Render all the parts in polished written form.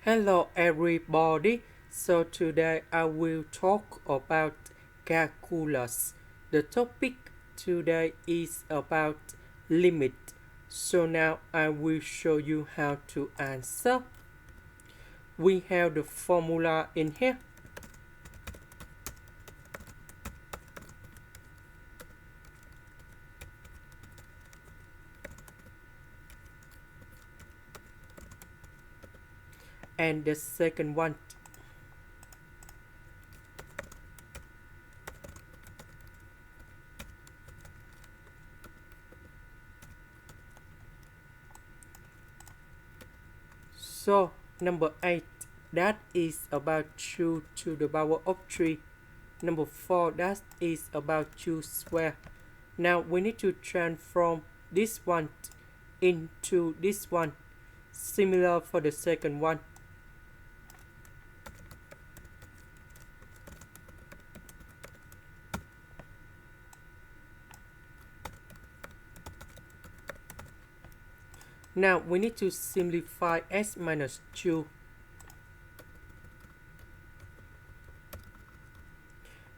Hello everybody. So today I will talk about calculus. The topic today is about limit. So now I will show you how to answer. We have the formula in here. And the second one. So number 8, that is about 2 to the power of 3. Number 4, that is about 2 square. Now we need to transform this one into this one. Similar for the second one. Now we need to simplify s minus 2.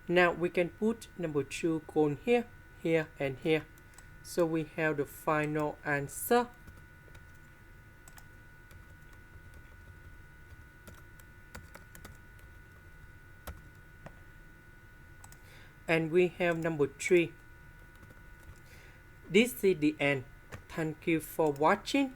Now we can put number 2 cone here, here and here. So we have the final answer. And we have number 3. This is the end. Thank you for watching.